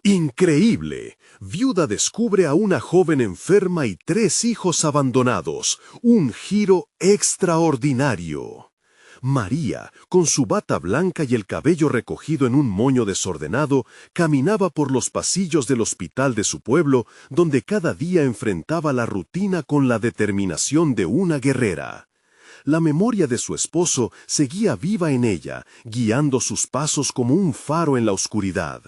¡Increíble! Viuda descubre a una joven enferma y 3 hijos abandonados. Un giro extraordinario. María, con su bata blanca y el cabello recogido en un moño desordenado, caminaba por los pasillos del hospital de su pueblo, donde cada día enfrentaba la rutina con la determinación de una guerrera. La memoria de su esposo seguía viva en ella, guiando sus pasos como un faro en la oscuridad.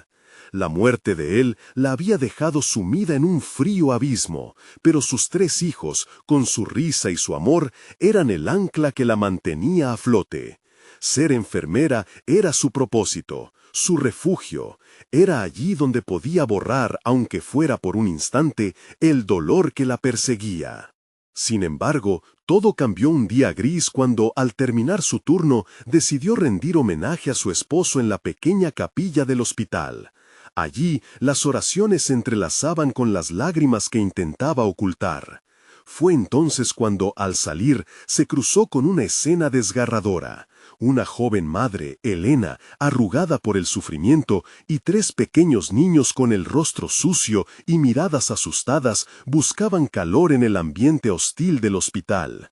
La muerte de él la había dejado sumida en un frío abismo, pero sus 3 hijos, con su risa y su amor, eran el ancla que la mantenía a flote. Ser enfermera era su propósito, su refugio. Era allí donde podía borrar, aunque fuera por un instante, el dolor que la perseguía. Sin embargo, todo cambió un día gris cuando, al terminar su turno, decidió rendir homenaje a su esposo en la pequeña capilla del hospital. Allí, las oraciones se entrelazaban con las lágrimas que intentaba ocultar. Fue entonces cuando, al salir, se cruzó con una escena desgarradora. Una joven madre, Elena, arrugada por el sufrimiento, y 3 pequeños niños con el rostro sucio y miradas asustadas buscaban calor en el ambiente hostil del hospital.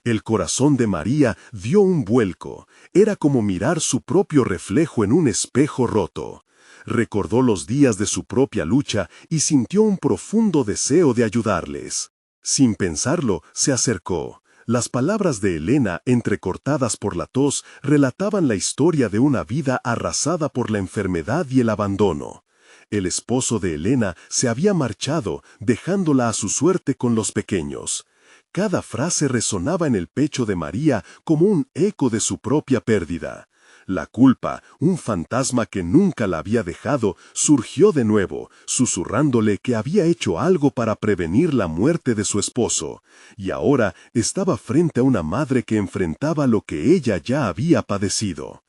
El corazón de María dio un vuelco. Era como mirar su propio reflejo en un espejo roto. Recordó los días de su propia lucha y sintió un profundo deseo de ayudarles. Sin pensarlo, se acercó. Las palabras de Elena, entrecortadas por la tos, relataban la historia de una vida arrasada por la enfermedad y el abandono. El esposo de Elena se había marchado, dejándola a su suerte con los pequeños. Cada frase resonaba en el pecho de María como un eco de su propia pérdida. La culpa, un fantasma que nunca la había dejado, surgió de nuevo, susurrándole que había hecho algo para prevenir la muerte de su esposo, y ahora estaba frente a una madre que enfrentaba lo que ella ya había padecido.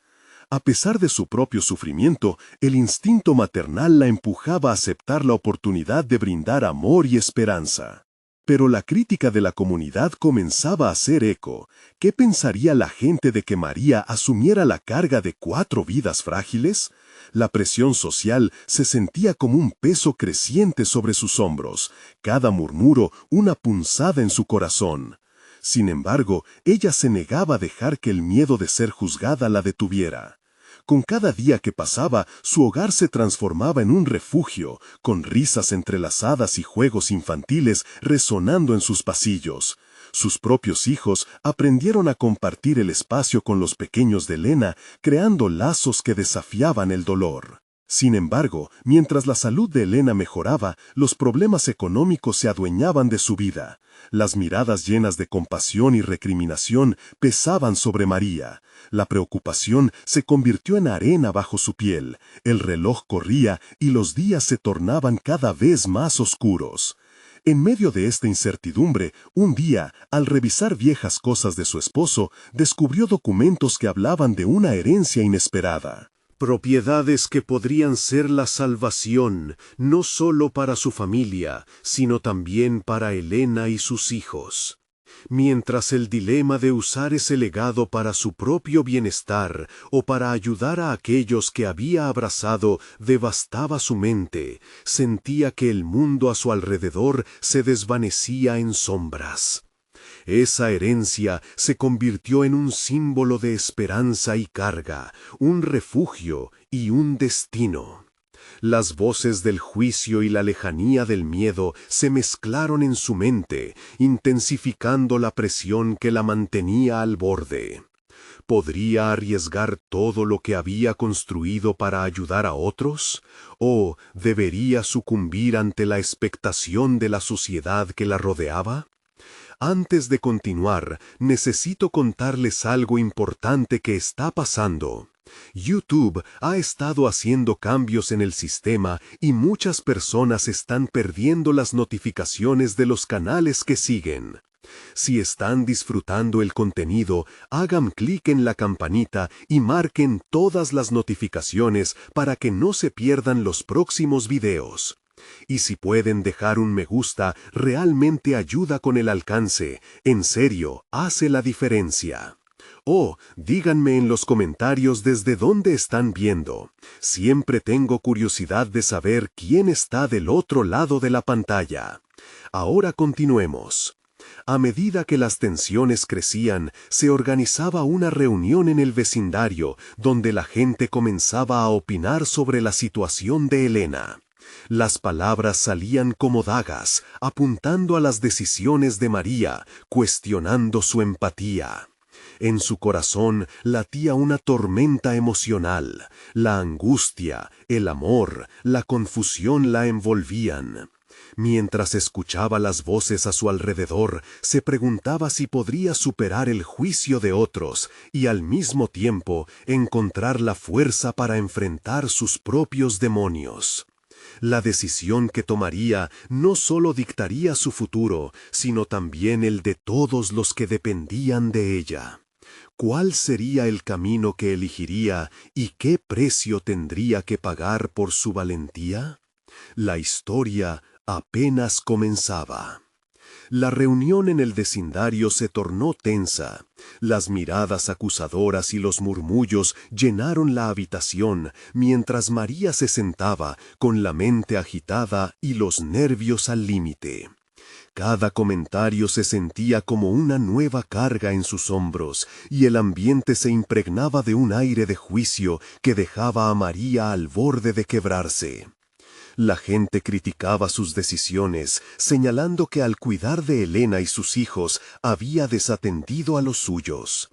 A pesar de su propio sufrimiento, el instinto maternal la empujaba a aceptar la oportunidad de brindar amor y esperanza. Pero la crítica de la comunidad comenzaba a hacer eco. ¿Qué pensaría la gente de que María asumiera la carga de 4 vidas frágiles? La presión social se sentía como un peso creciente sobre sus hombros, cada murmuro una punzada en su corazón. Sin embargo, ella se negaba a dejar que el miedo de ser juzgada la detuviera. Con cada día que pasaba, su hogar se transformaba en un refugio, con risas entrelazadas y juegos infantiles resonando en sus pasillos. Sus propios hijos aprendieron a compartir el espacio con los pequeños de Elena, creando lazos que desafiaban el dolor. Sin embargo, mientras la salud de Elena mejoraba, los problemas económicos se adueñaban de su vida. Las miradas llenas de compasión y recriminación pesaban sobre María. La preocupación se convirtió en arena bajo su piel. El reloj corría y los días se tornaban cada vez más oscuros. En medio de esta incertidumbre, un día, al revisar viejas cosas de su esposo, descubrió documentos que hablaban de una herencia inesperada. Propiedades que podrían ser la salvación, no solo para su familia, sino también para Elena y sus hijos. Mientras el dilema de usar ese legado para su propio bienestar o para ayudar a aquellos que había abrazado devastaba su mente, sentía que el mundo a su alrededor se desvanecía en sombras. Esa herencia se convirtió en un símbolo de esperanza y carga, un refugio y un destino. Las voces del juicio y la lejanía del miedo se mezclaron en su mente, intensificando la presión que la mantenía al borde. ¿Podría arriesgar todo lo que había construido para ayudar a otros? ¿O debería sucumbir ante la expectación de la sociedad que la rodeaba? Antes de continuar, necesito contarles algo importante que está pasando. YouTube ha estado haciendo cambios en el sistema y muchas personas están perdiendo las notificaciones de los canales que siguen. Si están disfrutando el contenido, hagan clic en la campanita y marquen todas las notificaciones para que no se pierdan los próximos videos. Y si pueden dejar un me gusta, realmente ayuda con el alcance. En serio, hace la diferencia. Oh, díganme en los comentarios desde dónde están viendo. Siempre tengo curiosidad de saber quién está del otro lado de la pantalla. Ahora continuemos. A medida que las tensiones crecían, se organizaba una reunión en el vecindario donde la gente comenzaba a opinar sobre la situación de Elena. Las palabras salían como dagas, apuntando a las decisiones de María, cuestionando su empatía. En su corazón latía una tormenta emocional. La angustia, el amor, la confusión la envolvían. Mientras escuchaba las voces a su alrededor, se preguntaba si podría superar el juicio de otros y al mismo tiempo encontrar la fuerza para enfrentar sus propios demonios. La decisión que tomaría no solo dictaría su futuro, sino también el de todos los que dependían de ella. ¿Cuál sería el camino que elegiría y qué precio tendría que pagar por su valentía? La historia apenas comenzaba. La reunión en el vecindario se tornó tensa. Las miradas acusadoras y los murmullos llenaron la habitación mientras María se sentaba con la mente agitada y los nervios al límite. Cada comentario se sentía como una nueva carga en sus hombros y el ambiente se impregnaba de un aire de juicio que dejaba a María al borde de quebrarse. La gente criticaba sus decisiones, señalando que al cuidar de Elena y sus hijos había desatendido a los suyos.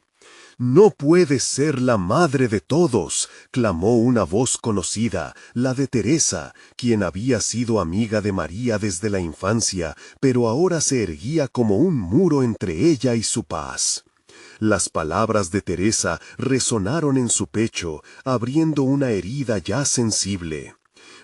«No puede ser la madre de todos», clamó una voz conocida, la de Teresa, quien había sido amiga de María desde la infancia, pero ahora se erguía como un muro entre ella y su paz. Las palabras de Teresa resonaron en su pecho, abriendo una herida ya sensible.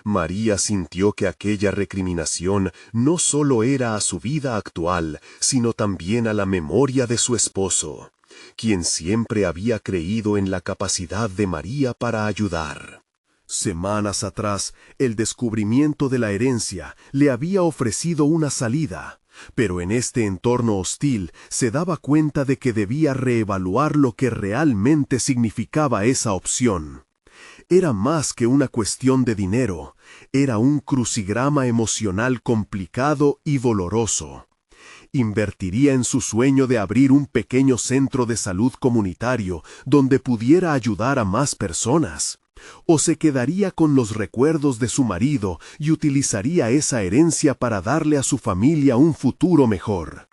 María sintió que aquella recriminación no solo era a su vida actual, sino también a la memoria de su esposo, quien siempre había creído en la capacidad de María para ayudar. Semanas atrás, el descubrimiento de la herencia le había ofrecido una salida, pero en este entorno hostil se daba cuenta de que debía reevaluar lo que realmente significaba esa opción. Era más que una cuestión de dinero, era un crucigrama emocional complicado y doloroso. Invertiría en su sueño de abrir un pequeño centro de salud comunitario donde pudiera ayudar a más personas. O se quedaría con los recuerdos de su marido y utilizaría esa herencia para darle a su familia un futuro mejor.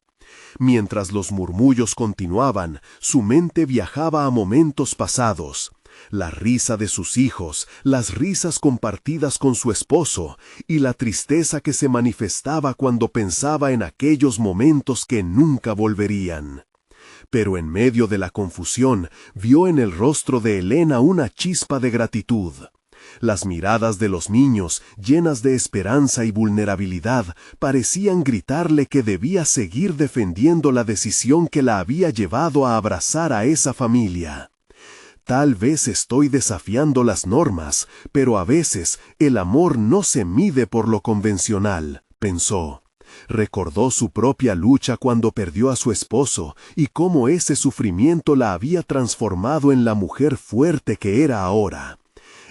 Mientras los murmullos continuaban, su mente viajaba a momentos pasados. La risa de sus hijos, las risas compartidas con su esposo y la tristeza que se manifestaba cuando pensaba en aquellos momentos que nunca volverían. Pero en medio de la confusión, vio en el rostro de Elena una chispa de gratitud. Las miradas de los niños, llenas de esperanza y vulnerabilidad, parecían gritarle que debía seguir defendiendo la decisión que la había llevado a abrazar a esa familia. Tal vez estoy desafiando las normas, pero a veces el amor no se mide por lo convencional, pensó. Recordó su propia lucha cuando perdió a su esposo y cómo ese sufrimiento la había transformado en la mujer fuerte que era ahora.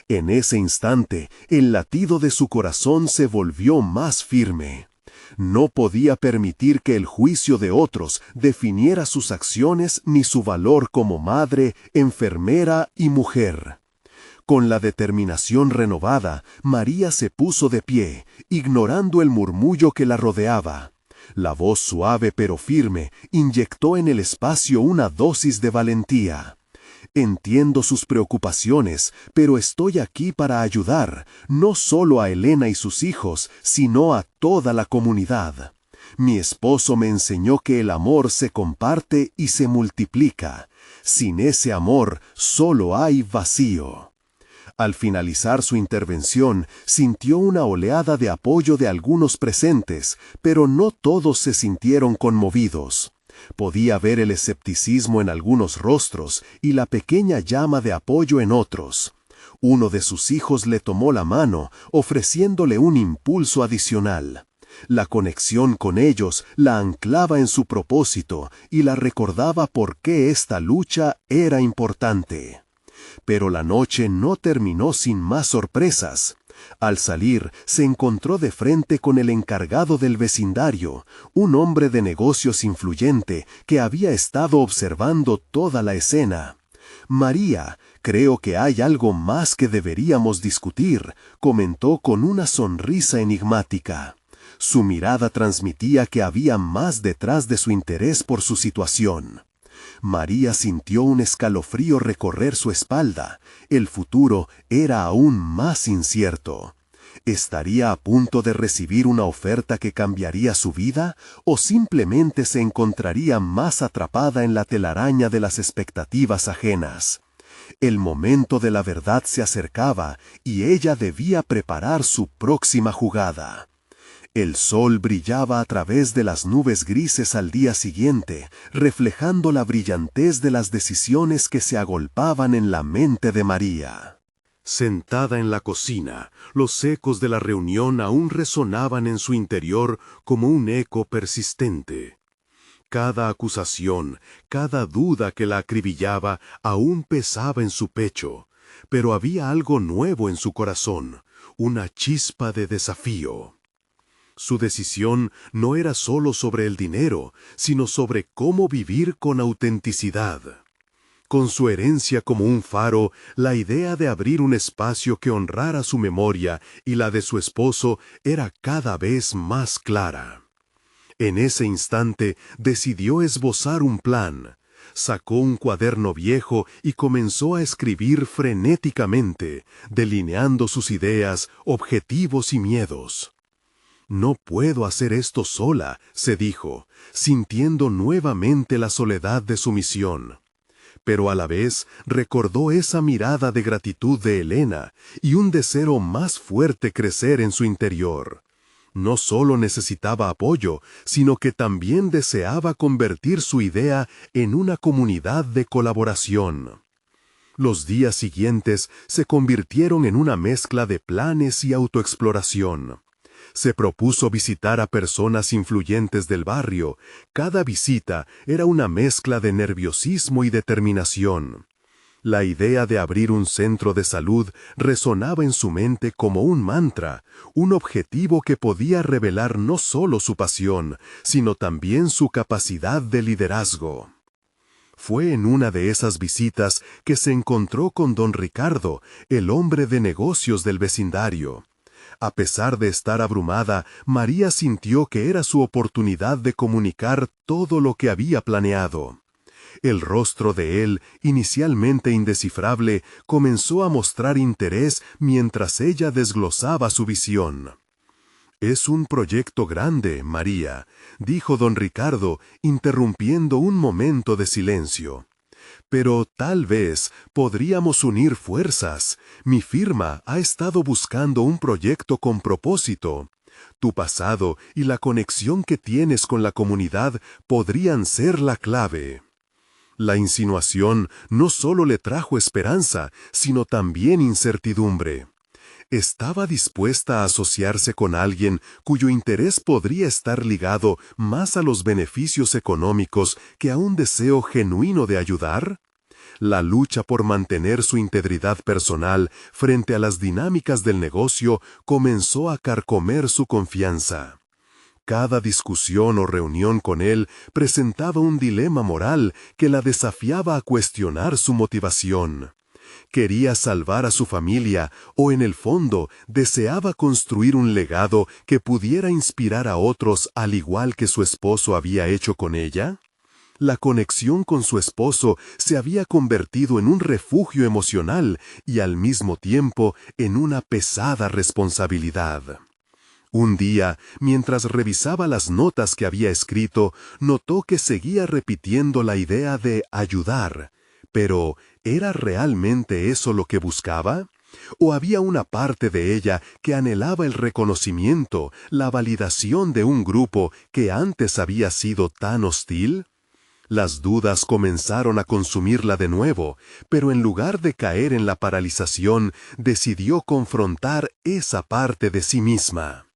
En ese instante, el latido de su corazón se volvió más firme. No podía permitir que el juicio de otros definiera sus acciones ni su valor como madre, enfermera y mujer. Con la determinación renovada, María se puso de pie, ignorando el murmullo que la rodeaba. La voz suave pero firme inyectó en el espacio una dosis de valentía. Entiendo sus preocupaciones, pero estoy aquí para ayudar, no solo a Elena y sus hijos, sino a toda la comunidad. Mi esposo me enseñó que el amor se comparte y se multiplica. Sin ese amor, solo hay vacío. Al finalizar su intervención, sintió una oleada de apoyo de algunos presentes, pero no todos se sintieron conmovidos. Podía ver el escepticismo en algunos rostros y la pequeña llama de apoyo en otros. Uno de sus hijos le tomó la mano, ofreciéndole un impulso adicional. La conexión con ellos la anclaba en su propósito y la recordaba por qué esta lucha era importante. Pero la noche no terminó sin más sorpresas. Al salir, se encontró de frente con el encargado del vecindario, un hombre de negocios influyente que había estado observando toda la escena. María, creo que hay algo más que deberíamos discutir, comentó con una sonrisa enigmática. Su mirada transmitía que había más detrás de su interés por su situación. María sintió un escalofrío recorrer su espalda. El futuro era aún más incierto. ¿Estaría a punto de recibir una oferta que cambiaría su vida o simplemente se encontraría más atrapada en la telaraña de las expectativas ajenas? El momento de la verdad se acercaba y ella debía preparar su próxima jugada. El sol brillaba a través de las nubes grises al día siguiente, reflejando la brillantez de las decisiones que se agolpaban en la mente de María. Sentada en la cocina, los ecos de la reunión aún resonaban en su interior como un eco persistente. Cada acusación, cada duda que la acribillaba aún pesaba en su pecho, pero había algo nuevo en su corazón, una chispa de desafío. Su decisión no era solo sobre el dinero, sino sobre cómo vivir con autenticidad. Con su herencia como un faro, la idea de abrir un espacio que honrara su memoria y la de su esposo era cada vez más clara. En ese instante decidió esbozar un plan. Sacó un cuaderno viejo y comenzó a escribir frenéticamente, delineando sus ideas, objetivos y miedos. No puedo hacer esto sola, se dijo, sintiendo nuevamente la soledad de su misión. Pero a la vez recordó esa mirada de gratitud de Elena y un deseo más fuerte crecer en su interior. No solo necesitaba apoyo, sino que también deseaba convertir su idea en una comunidad de colaboración. Los días siguientes se convirtieron en una mezcla de planes y autoexploración. Se propuso visitar a personas influyentes del barrio. Cada visita era una mezcla de nerviosismo y determinación. La idea de abrir un centro de salud resonaba en su mente como un mantra, un objetivo que podía revelar no solo su pasión, sino también su capacidad de liderazgo. Fue en una de esas visitas que se encontró con don Ricardo, el hombre de negocios del vecindario. A pesar de estar abrumada, María sintió que era su oportunidad de comunicar todo lo que había planeado. El rostro de él, inicialmente indescifrable, comenzó a mostrar interés mientras ella desglosaba su visión. «Es un proyecto grande, María», dijo don Ricardo, interrumpiendo un momento de silencio. «Pero tal vez podríamos unir fuerzas. Mi firma ha estado buscando un proyecto con propósito. Tu pasado y la conexión que tienes con la comunidad podrían ser la clave». La insinuación no solo le trajo esperanza, sino también incertidumbre. Estaba dispuesta a asociarse con alguien cuyo interés podría estar ligado más a los beneficios económicos que a un deseo genuino de ayudar. La lucha por mantener su integridad personal frente a las dinámicas del negocio comenzó a carcomer su confianza. Cada discusión o reunión con él presentaba un dilema moral que la desafiaba a cuestionar su motivación. Quería salvar a su familia o en el fondo deseaba construir un legado que pudiera inspirar a otros al igual que su esposo había hecho con ella. La conexión con su esposo se había convertido en un refugio emocional y al mismo tiempo en una pesada responsabilidad. Un día, mientras revisaba las notas que había escrito, notó que seguía repitiendo la idea de ayudar. Pero, ¿era realmente eso lo que buscaba? ¿O había una parte de ella que anhelaba el reconocimiento, la validación de un grupo que antes había sido tan hostil? Las dudas comenzaron a consumirla de nuevo, pero en lugar de caer en la paralización, decidió confrontar esa parte de sí misma.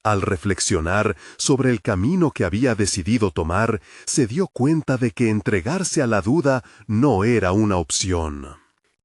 Al reflexionar sobre el camino que había decidido tomar, se dio cuenta de que entregarse a la duda no era una opción.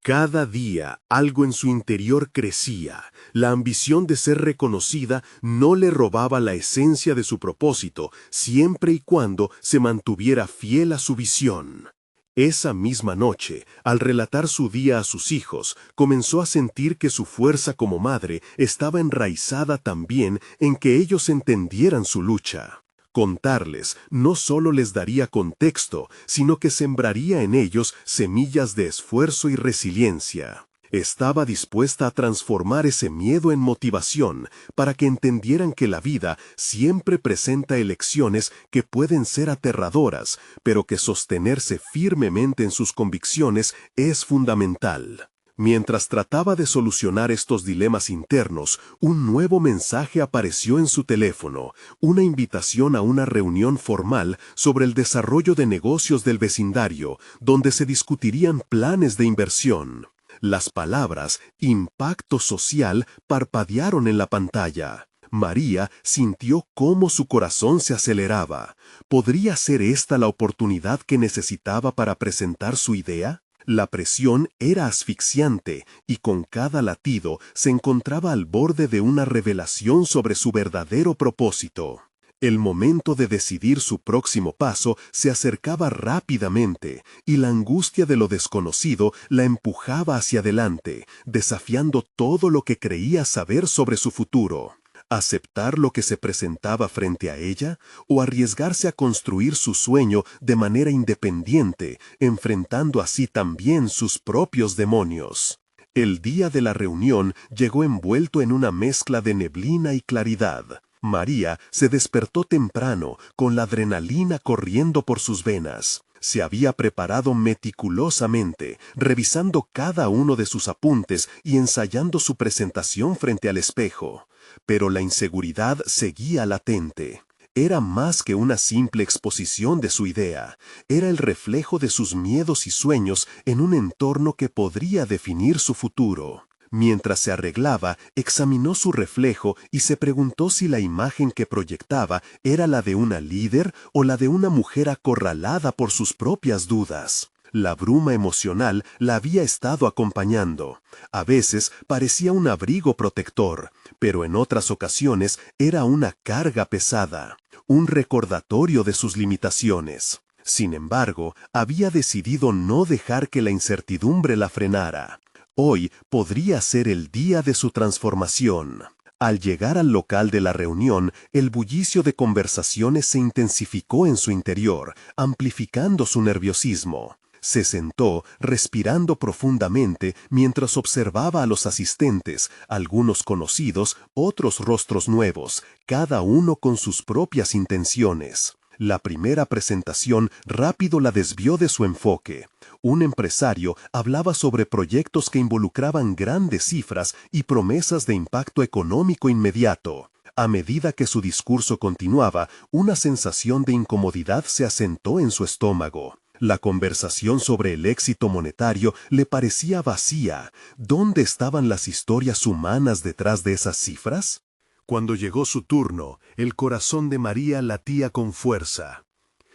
Cada día algo en su interior crecía. La ambición de ser reconocida no le robaba la esencia de su propósito, siempre y cuando se mantuviera fiel a su visión. Esa misma noche, al relatar su día a sus hijos, comenzó a sentir que su fuerza como madre estaba enraizada también en que ellos entendieran su lucha. Contarles no solo les daría contexto, sino que sembraría en ellos semillas de esfuerzo y resiliencia. Estaba dispuesta a transformar ese miedo en motivación para que entendieran que la vida siempre presenta elecciones que pueden ser aterradoras, pero que sostenerse firmemente en sus convicciones es fundamental. Mientras trataba de solucionar estos dilemas internos, un nuevo mensaje apareció en su teléfono, una invitación a una reunión formal sobre el desarrollo de negocios del vecindario, donde se discutirían planes de inversión. Las palabras impacto social parpadearon en la pantalla. María sintió cómo su corazón se aceleraba. ¿Podría ser esta la oportunidad que necesitaba para presentar su idea? La presión era asfixiante y con cada latido se encontraba al borde de una revelación sobre su verdadero propósito. El momento de decidir su próximo paso se acercaba rápidamente y la angustia de lo desconocido la empujaba hacia adelante, desafiando todo lo que creía saber sobre su futuro. ¿Aceptar lo que se presentaba frente a ella o arriesgarse a construir su sueño de manera independiente, enfrentando así también sus propios demonios? El día de la reunión llegó envuelto en una mezcla de neblina y claridad. María se despertó temprano, con la adrenalina corriendo por sus venas. Se había preparado meticulosamente, revisando cada uno de sus apuntes y ensayando su presentación frente al espejo. Pero la inseguridad seguía latente. Era más que una simple exposición de su idea. Era el reflejo de sus miedos y sueños en un entorno que podría definir su futuro. Mientras se arreglaba, examinó su reflejo y se preguntó si la imagen que proyectaba era la de una líder o la de una mujer acorralada por sus propias dudas. La bruma emocional la había estado acompañando. A veces parecía un abrigo protector, pero en otras ocasiones era una carga pesada, un recordatorio de sus limitaciones. Sin embargo, había decidido no dejar que la incertidumbre la frenara. Hoy podría ser el día de su transformación. Al llegar al local de la reunión, el bullicio de conversaciones se intensificó en su interior, amplificando su nerviosismo. Se sentó, respirando profundamente, mientras observaba a los asistentes, algunos conocidos, otros rostros nuevos, cada uno con sus propias intenciones. La primera presentación rápido la desvió de su enfoque. Un empresario hablaba sobre proyectos que involucraban grandes cifras y promesas de impacto económico inmediato. A medida que su discurso continuaba, una sensación de incomodidad se asentó en su estómago. La conversación sobre el éxito monetario le parecía vacía. ¿Dónde estaban las historias humanas detrás de esas cifras? Cuando llegó su turno, el corazón de María latía con fuerza.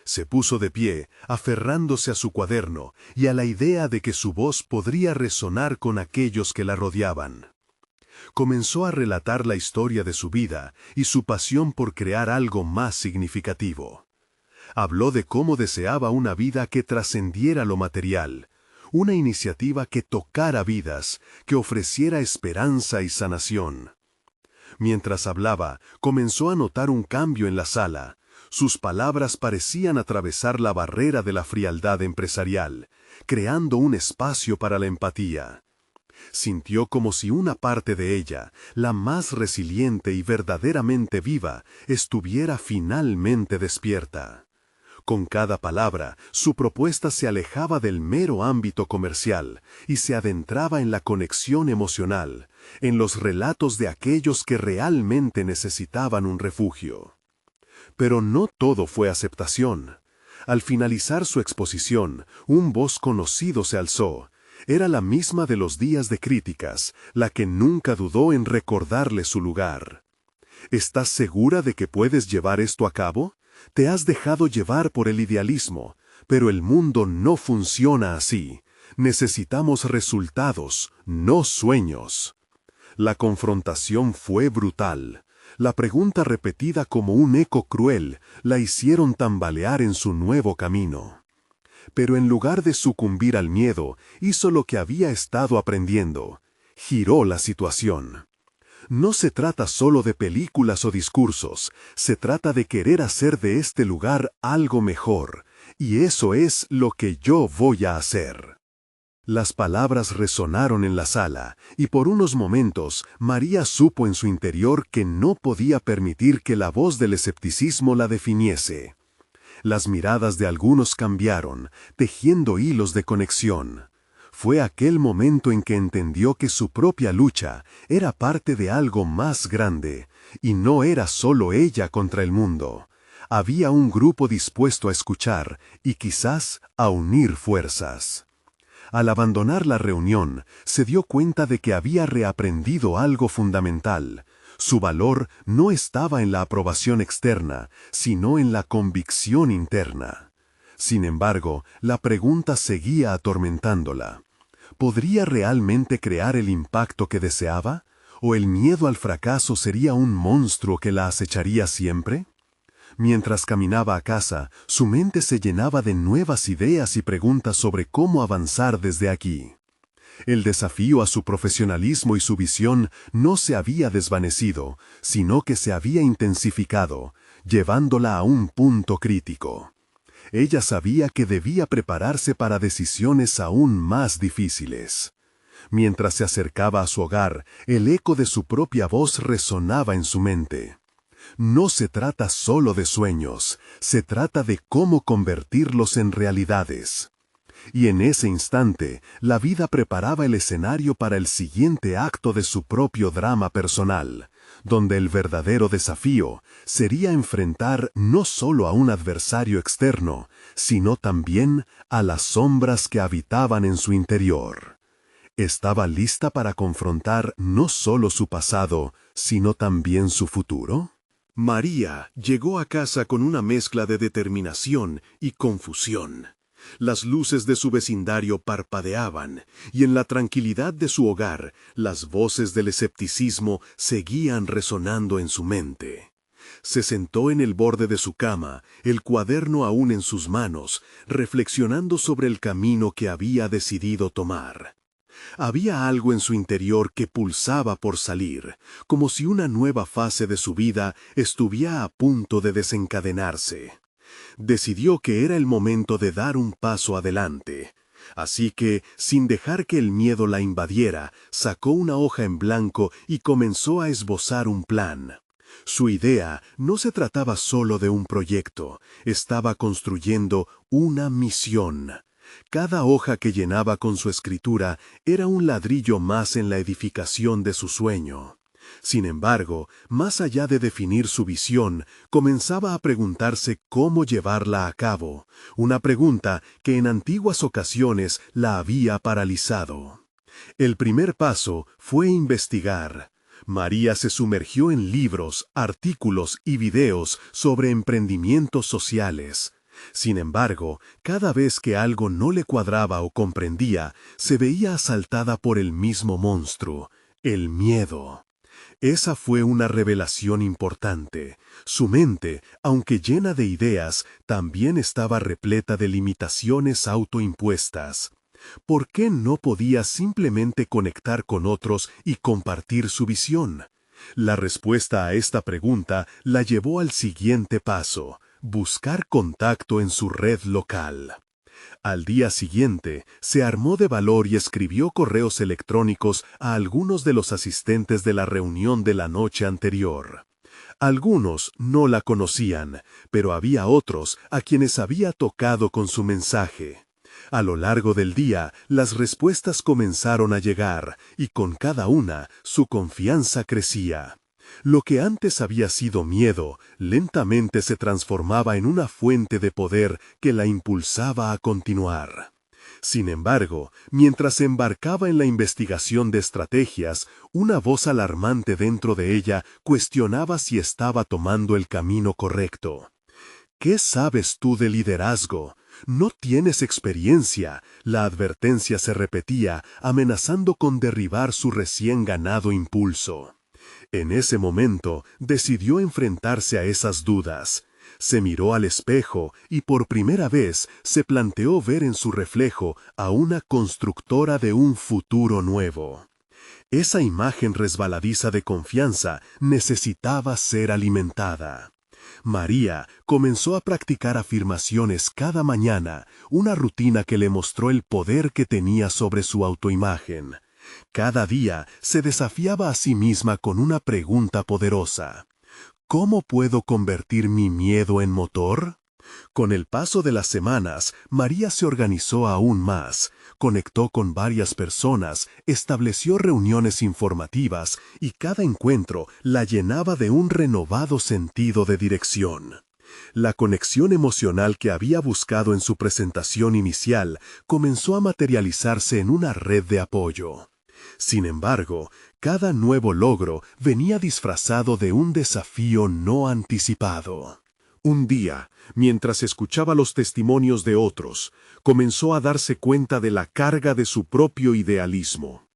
Se puso de pie, aferrándose a su cuaderno y a la idea de que su voz podría resonar con aquellos que la rodeaban. Comenzó a relatar la historia de su vida y su pasión por crear algo más significativo. Habló de cómo deseaba una vida que trascendiera lo material, una iniciativa que tocara vidas, que ofreciera esperanza y sanación. Mientras hablaba, comenzó a notar un cambio en la sala. Sus palabras parecían atravesar la barrera de la frialdad empresarial, creando un espacio para la empatía. Sintió como si una parte de ella, la más resiliente y verdaderamente viva, estuviera finalmente despierta. Con cada palabra, su propuesta se alejaba del mero ámbito comercial y se adentraba en la conexión emocional, en los relatos de aquellos que realmente necesitaban un refugio. Pero no todo fue aceptación. Al finalizar su exposición, un voz conocido se alzó. Era la misma de los días de críticas, la que nunca dudó en recordarle su lugar. ¿Estás segura de que puedes llevar esto a cabo? Te has dejado llevar por el idealismo, pero el mundo no funciona así. Necesitamos resultados, no sueños. La confrontación fue brutal. La pregunta repetida como un eco cruel la hicieron tambalear en su nuevo camino. Pero en lugar de sucumbir al miedo, hizo lo que había estado aprendiendo. Giró la situación. No se trata solo de películas o discursos, se trata de querer hacer de este lugar algo mejor, y eso es lo que yo voy a hacer. Las palabras resonaron en la sala, y por unos momentos María supo en su interior que no podía permitir que la voz del escepticismo la definiese. Las miradas de algunos cambiaron, tejiendo hilos de conexión. Fue aquel momento en que entendió que su propia lucha era parte de algo más grande, y no era solo ella contra el mundo. Había un grupo dispuesto a escuchar y quizás a unir fuerzas. Al abandonar la reunión, se dio cuenta de que había reaprendido algo fundamental. Su valor no estaba en la aprobación externa, sino en la convicción interna. Sin embargo, la pregunta seguía atormentándola. ¿Podría realmente crear el impacto que deseaba? ¿O el miedo al fracaso sería un monstruo que la acecharía siempre? Mientras caminaba a casa, su mente se llenaba de nuevas ideas y preguntas sobre cómo avanzar desde aquí. El desafío a su profesionalismo y su visión no se había desvanecido, sino que se había intensificado, llevándola a un punto crítico. Ella sabía que debía prepararse para decisiones aún más difíciles. Mientras se acercaba a su hogar, el eco de su propia voz resonaba en su mente. No se trata solo de sueños, se trata de cómo convertirlos en realidades. Y en ese instante, la vida preparaba el escenario para el siguiente acto de su propio drama personal, donde el verdadero desafío sería enfrentar no solo a un adversario externo, sino también a las sombras que habitaban en su interior. ¿Estaba lista para confrontar no solo su pasado, sino también su futuro? María llegó a casa con una mezcla de determinación y confusión. Las luces de su vecindario parpadeaban, y en la tranquilidad de su hogar, las voces del escepticismo seguían resonando en su mente. Se sentó en el borde de su cama, el cuaderno aún en sus manos, reflexionando sobre el camino que había decidido tomar. Había algo en su interior que pulsaba por salir, como si una nueva fase de su vida estuviera a punto de desencadenarse. Decidió que era el momento de dar un paso adelante. Así que, sin dejar que el miedo la invadiera, sacó una hoja en blanco y comenzó a esbozar un plan. Su idea no se trataba solo de un proyecto, estaba construyendo una misión. Cada hoja que llenaba con su escritura era un ladrillo más en la edificación de su sueño. Sin embargo, más allá de definir su visión, comenzaba a preguntarse cómo llevarla a cabo, una pregunta que en antiguas ocasiones la había paralizado. El primer paso fue investigar. María se sumergió en libros, artículos y videos sobre emprendimientos sociales. Sin embargo, cada vez que algo no le cuadraba o comprendía, se veía asaltada por el mismo monstruo, el miedo. Esa fue una revelación importante. Su mente, aunque llena de ideas, también estaba repleta de limitaciones autoimpuestas. ¿Por qué no podía simplemente conectar con otros y compartir su visión? La respuesta a esta pregunta la llevó al siguiente paso: buscar contacto en su red local. Al día siguiente, se armó de valor y escribió correos electrónicos a algunos de los asistentes de la reunión de la noche anterior. Algunos no la conocían, pero había otros a quienes había tocado con su mensaje. A lo largo del día, las respuestas comenzaron a llegar, y con cada una, su confianza crecía. Lo que antes había sido miedo, lentamente se transformaba en una fuente de poder que la impulsaba a continuar. Sin embargo, mientras se embarcaba en la investigación de estrategias, una voz alarmante dentro de ella cuestionaba si estaba tomando el camino correcto. ¿Qué sabes tú de liderazgo? No tienes experiencia, la advertencia se repetía, amenazando con derribar su recién ganado impulso. En ese momento, decidió enfrentarse a esas dudas. Se miró al espejo y por primera vez se planteó ver en su reflejo a una constructora de un futuro nuevo. Esa imagen resbaladiza de confianza necesitaba ser alimentada. María comenzó a practicar afirmaciones cada mañana, una rutina que le mostró el poder que tenía sobre su autoimagen. Cada día se desafiaba a sí misma con una pregunta poderosa. ¿Cómo puedo convertir mi miedo en motor? Con el paso de las semanas, María se organizó aún más, conectó con varias personas, estableció reuniones informativas y cada encuentro la llenaba de un renovado sentido de dirección. La conexión emocional que había buscado en su presentación inicial comenzó a materializarse en una red de apoyo. Sin embargo, cada nuevo logro venía disfrazado de un desafío no anticipado. Un día, mientras escuchaba los testimonios de otros, comenzó a darse cuenta de la carga de su propio idealismo.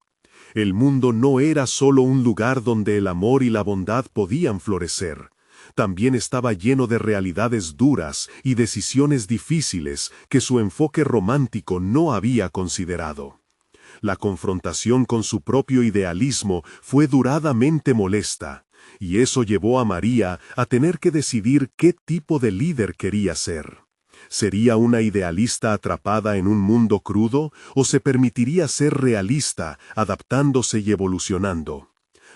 El mundo no era solo un lugar donde el amor y la bondad podían florecer. También estaba lleno de realidades duras y decisiones difíciles que su enfoque romántico no había considerado. La confrontación con su propio idealismo fue duradamente molesta, y eso llevó a María a tener que decidir qué tipo de líder quería ser. ¿Sería una idealista atrapada en un mundo crudo o se permitiría ser realista, adaptándose y evolucionando?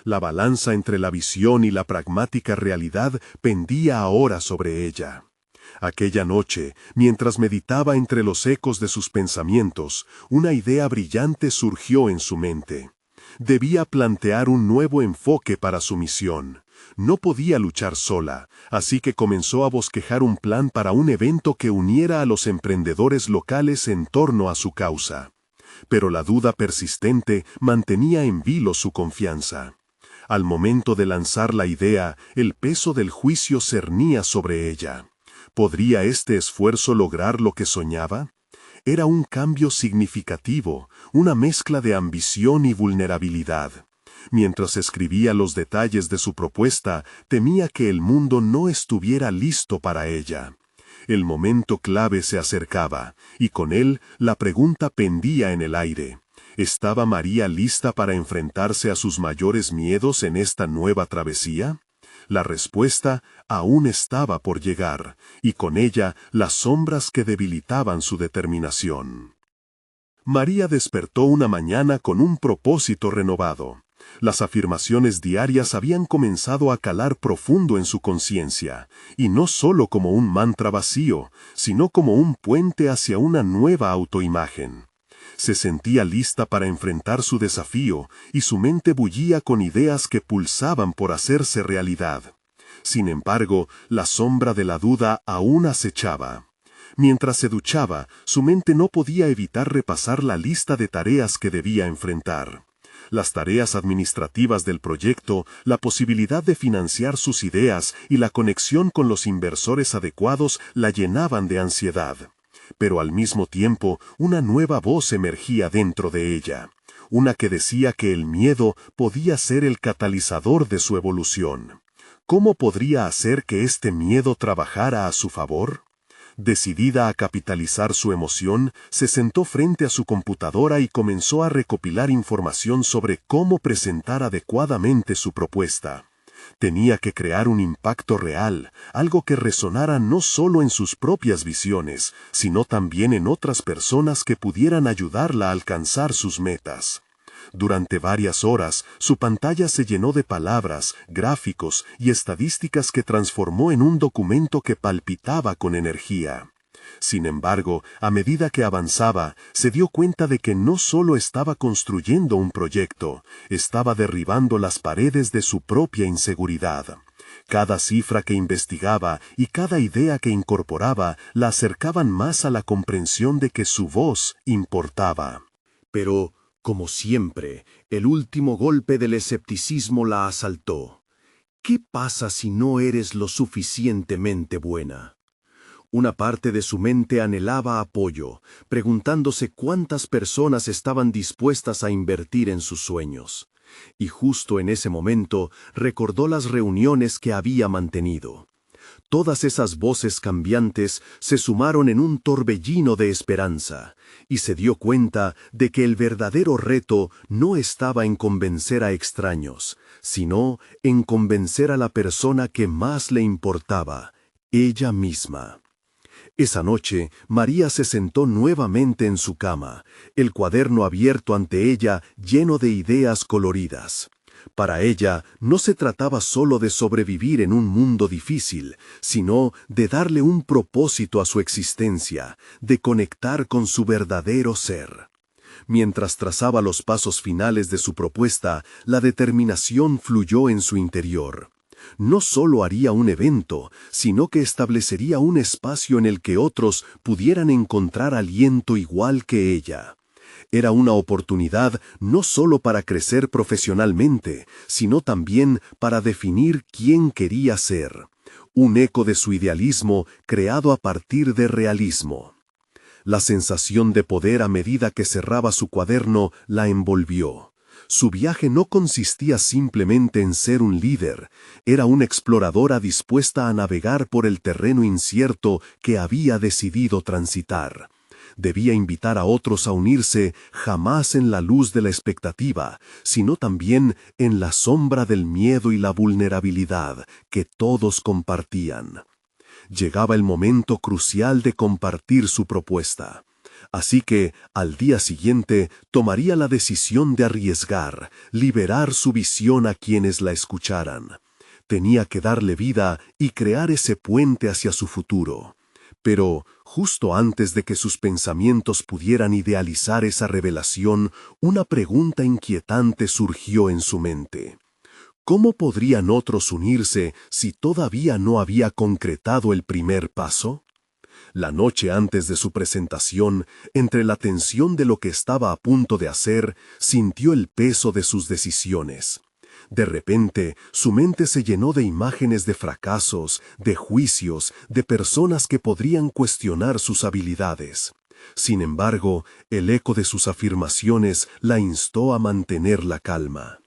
La balanza entre la visión y la pragmática realidad pendía ahora sobre ella. Aquella noche, mientras meditaba entre los ecos de sus pensamientos, una idea brillante surgió en su mente. Debía plantear un nuevo enfoque para su misión. No podía luchar sola, así que comenzó a bosquejar un plan para un evento que uniera a los emprendedores locales en torno a su causa. Pero la duda persistente mantenía en vilo su confianza. Al momento de lanzar la idea, el peso del juicio cernía sobre ella. ¿Podría este esfuerzo lograr lo que soñaba? Era un cambio significativo, una mezcla de ambición y vulnerabilidad. Mientras escribía los detalles de su propuesta, temía que el mundo no estuviera listo para ella. El momento clave se acercaba, y con él la pregunta pendía en el aire. ¿Estaba María lista para enfrentarse a sus mayores miedos en esta nueva travesía? La respuesta aún estaba por llegar, y con ella las sombras que debilitaban su determinación. María despertó una mañana con un propósito renovado. Las afirmaciones diarias habían comenzado a calar profundo en su conciencia, y no solo como un mantra vacío, sino como un puente hacia una nueva autoimagen. Se sentía lista para enfrentar su desafío, y su mente bullía con ideas que pulsaban por hacerse realidad. Sin embargo, la sombra de la duda aún acechaba. Mientras se duchaba, su mente no podía evitar repasar la lista de tareas que debía enfrentar. Las tareas administrativas del proyecto, la posibilidad de financiar sus ideas y la conexión con los inversores adecuados la llenaban de ansiedad. Pero al mismo tiempo, una nueva voz emergía dentro de ella, una que decía que el miedo podía ser el catalizador de su evolución. ¿Cómo podría hacer que este miedo trabajara a su favor? Decidida a capitalizar su emoción, se sentó frente a su computadora y comenzó a recopilar información sobre cómo presentar adecuadamente su propuesta. Tenía que crear un impacto real, algo que resonara no solo en sus propias visiones, sino también en otras personas que pudieran ayudarla a alcanzar sus metas. Durante varias horas, su pantalla se llenó de palabras, gráficos y estadísticas que transformó en un documento que palpitaba con energía. Sin embargo, a medida que avanzaba, se dio cuenta de que no solo estaba construyendo un proyecto, estaba derribando las paredes de su propia inseguridad. Cada cifra que investigaba y cada idea que incorporaba la acercaban más a la comprensión de que su voz importaba. Pero, como siempre, el último golpe del escepticismo la asaltó. ¿Qué pasa si no eres lo suficientemente buena? Una parte de su mente anhelaba apoyo, preguntándose cuántas personas estaban dispuestas a invertir en sus sueños. Y justo en ese momento recordó las reuniones que había mantenido. Todas esas voces cambiantes se sumaron en un torbellino de esperanza, y se dio cuenta de que el verdadero reto no estaba en convencer a extraños, sino en convencer a la persona que más le importaba, ella misma. Esa noche, María se sentó nuevamente en su cama, el cuaderno abierto ante ella lleno de ideas coloridas. Para ella, no se trataba solo de sobrevivir en un mundo difícil, sino de darle un propósito a su existencia, de conectar con su verdadero ser. Mientras trazaba los pasos finales de su propuesta, la determinación fluyó en su interior. No solo haría un evento, sino que establecería un espacio en el que otros pudieran encontrar aliento igual que ella. Era una oportunidad no solo para crecer profesionalmente, sino también para definir quién quería ser. Un eco de su idealismo creado a partir de realismo. La sensación de poder a medida que cerraba su cuaderno la envolvió. Su viaje no consistía simplemente en ser un líder, era una exploradora dispuesta a navegar por el terreno incierto que había decidido transitar. Debía invitar a otros a unirse jamás en la luz de la expectativa, sino también en la sombra del miedo y la vulnerabilidad que todos compartían. Llegaba el momento crucial de compartir su propuesta. Así que, al día siguiente, tomaría la decisión de arriesgar, liberar su visión a quienes la escucharan. Tenía que darle vida y crear ese puente hacia su futuro. Pero, justo antes de que sus pensamientos pudieran idealizar esa revelación, una pregunta inquietante surgió en su mente. ¿Cómo podrían otros unirse si todavía no había concretado el primer paso? La noche antes de su presentación, entre la tensión de lo que estaba a punto de hacer, sintió el peso de sus decisiones. De repente, su mente se llenó de imágenes de fracasos, de juicios, de personas que podrían cuestionar sus habilidades. Sin embargo, el eco de sus afirmaciones la instó a mantener la calma.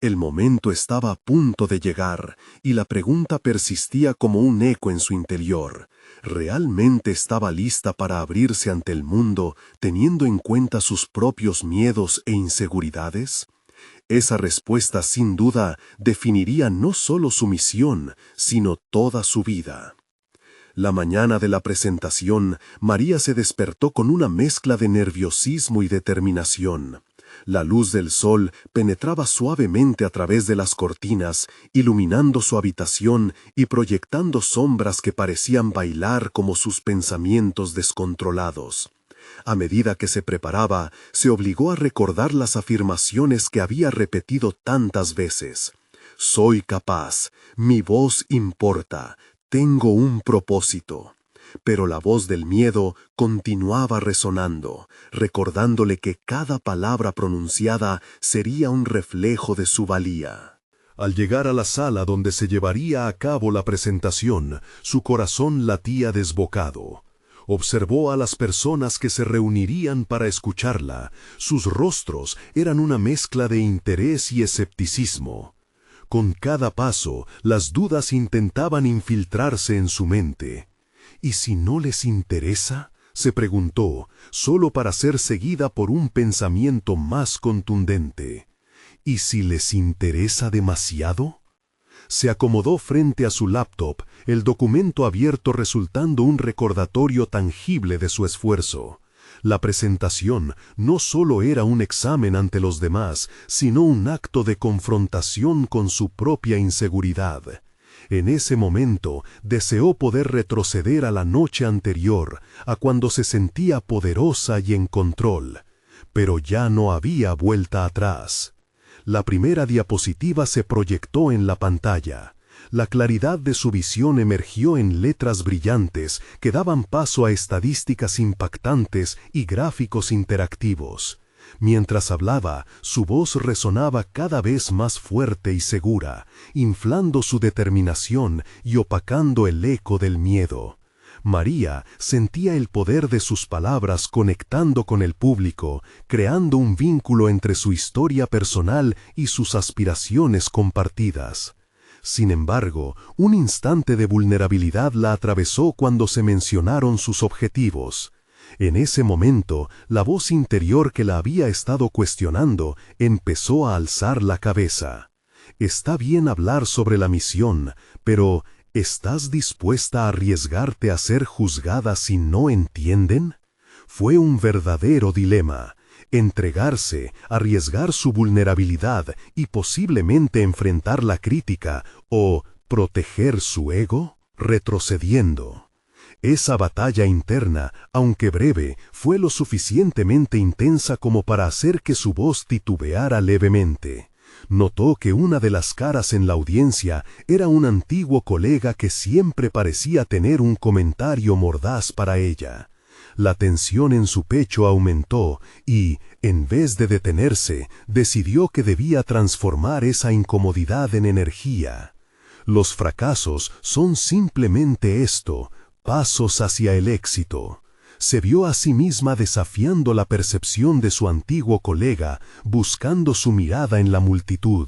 El momento estaba a punto de llegar, y la pregunta persistía como un eco en su interior. ¿Realmente estaba lista para abrirse ante el mundo, teniendo en cuenta sus propios miedos e inseguridades? Esa respuesta, sin duda, definiría no solo su misión, sino toda su vida. La mañana de la presentación, María se despertó con una mezcla de nerviosismo y determinación. La luz del sol penetraba suavemente a través de las cortinas, iluminando su habitación y proyectando sombras que parecían bailar como sus pensamientos descontrolados. A medida que se preparaba, se obligó a recordar las afirmaciones que había repetido tantas veces. Soy capaz, mi voz importa, tengo un propósito. Pero la voz del miedo continuaba resonando, recordándole que cada palabra pronunciada sería un reflejo de su valía. Al llegar a la sala donde se llevaría a cabo la presentación, su corazón latía desbocado. Observó a las personas que se reunirían para escucharla. Sus rostros eran una mezcla de interés y escepticismo. Con cada paso, las dudas intentaban infiltrarse en su mente. ¿Y si no les interesa?, se preguntó, solo para ser seguida por un pensamiento más contundente. ¿Y si les interesa demasiado? Se acomodó frente a su laptop, el documento abierto resultando un recordatorio tangible de su esfuerzo. La presentación no solo era un examen ante los demás, sino un acto de confrontación con su propia inseguridad. En ese momento deseó poder retroceder a la noche anterior, a cuando se sentía poderosa y en control. Pero ya no había vuelta atrás. La primera diapositiva se proyectó en la pantalla. La claridad de su visión emergió en letras brillantes que daban paso a estadísticas impactantes y gráficos interactivos. Mientras hablaba, su voz resonaba cada vez más fuerte y segura, inflando su determinación y opacando el eco del miedo. María sentía el poder de sus palabras conectando con el público, creando un vínculo entre su historia personal y sus aspiraciones compartidas. Sin embargo, un instante de vulnerabilidad la atravesó cuando se mencionaron sus objetivos. En ese momento, la voz interior que la había estado cuestionando empezó a alzar la cabeza. Está bien hablar sobre la misión, pero ¿estás dispuesta a arriesgarte a ser juzgada si no entienden? Fue un verdadero dilema. Entregarse, arriesgar su vulnerabilidad y posiblemente enfrentar la crítica, o proteger su ego, retrocediendo. Esa batalla interna, aunque breve, fue lo suficientemente intensa como para hacer que su voz titubeara levemente. Notó que una de las caras en la audiencia era un antiguo colega que siempre parecía tener un comentario mordaz para ella. La tensión en su pecho aumentó y, en vez de detenerse, decidió que debía transformar esa incomodidad en energía. Los fracasos son simplemente esto, pasos hacia el éxito. Se vio a sí misma desafiando la percepción de su antiguo colega, buscando su mirada en la multitud.